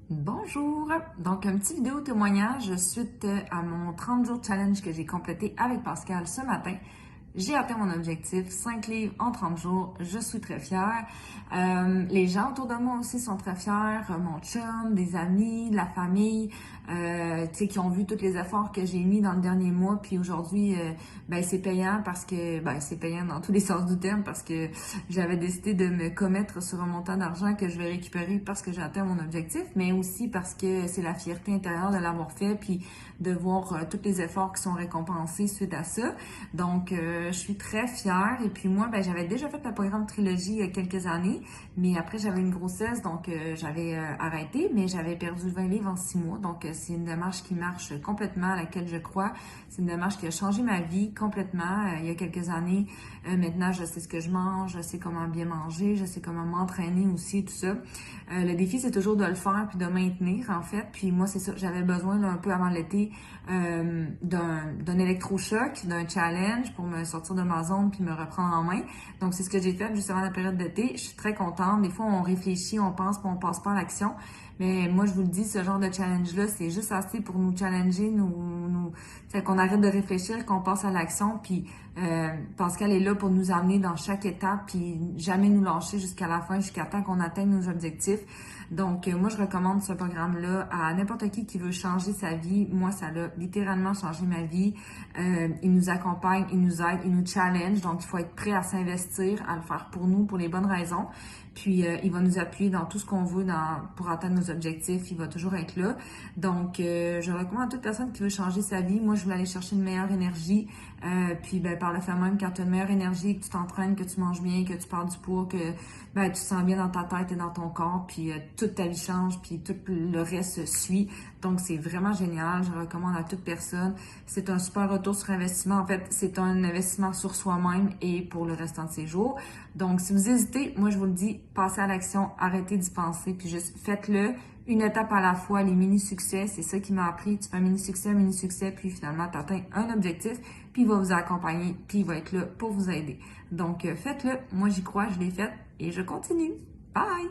Bonjour! Donc, un petit vidéo témoignage suite à mon 30 jours challenge que j'ai complété avec Pascal ce matin. J'ai atteint mon objectif, 5 livres en 30 jours. Je suis très fière. Les gens autour de moi aussi sont très fiers. Mon chum, des amis, la famille, tu sais, qui ont vu tous les efforts que j'ai mis dans le dernier mois. Puis aujourd'hui, ben c'est payant parce que, ben c'est payant dans tous les sens du terme parce que j'avais décidé de me commettre sur un montant d'argent que je vais récupérer parce que j'ai atteint mon objectif, mais aussi parce que c'est la fierté intérieure de l'avoir fait puis de voir tous les efforts qui sont récompensés suite à ça. Donc, je suis très fière. Et puis moi, ben, j'avais déjà fait le programme Trilogie il y a quelques années, mais après, j'avais une grossesse, donc j'avais arrêté, mais j'avais perdu 20 livres en 6 mois. Donc, c'est une démarche qui marche complètement, à laquelle je crois. C'est une démarche qui a changé ma vie complètement il y a quelques années. Maintenant, je sais ce que je mange, je sais comment bien manger, je sais comment m'entraîner aussi, tout ça. Le défi, c'est toujours de le faire puis de maintenir, en fait. Puis moi, c'est ça, j'avais besoin là, un peu avant l'été d'un électrochoc, d'un challenge pour me sortir de ma zone puis me reprendre en main. Donc, c'est ce que j'ai fait juste avant la période d'été. Je suis très contente. Des fois, on réfléchit, on pense, puis on passe pas à l'action. Mais moi, je vous le dis, ce genre de challenge-là, c'est juste assez pour nous challenger, fait qu'on arrête de réfléchir, qu'on passe à l'action. Puis Pascal est là pour nous amener dans chaque étape, puis jamais nous lâcher jusqu'à la fin, jusqu'à temps qu'on atteigne nos objectifs. Donc, moi, je recommande ce programme-là à n'importe qui veut changer sa vie. Moi, ça a littéralement changé ma vie. Il nous accompagne, il nous aide, il nous challenge. Donc, il faut être prêt à s'investir, à le faire pour nous, pour les bonnes raisons. Puis, il va nous appuyer dans tout ce qu'on veut pour atteindre nos objectifs. Il va toujours être là. Donc, je recommande à toute personne qui veut changer sa vie. Moi, je voulais aller chercher une meilleure énergie. Puis, ben, par le fait même, quand tu as une meilleure énergie, que tu t'entraînes, que tu manges bien, que tu perds du poids, que ben, tu te sens bien dans ta tête et dans ton corps, puis toute ta vie change, puis tout le reste suit. Donc, c'est vraiment génial. Je recommande à toute personne. C'est un super retour sur investissement. En fait, c'est un investissement sur soi-même et pour le restant de ses jours. Donc, si vous hésitez, moi, je vous le dis, passez à l'action, arrêtez d'y penser, puis juste faites-le une étape à la fois, les mini-succès. C'est ça qui m'a appris. Tu fais un mini-succès, puis finalement, tu atteins un objectif, puis il va vous accompagner, puis il va être là pour vous aider. Donc, faites-le. Moi, j'y crois, je l'ai fait et je continue. Bye!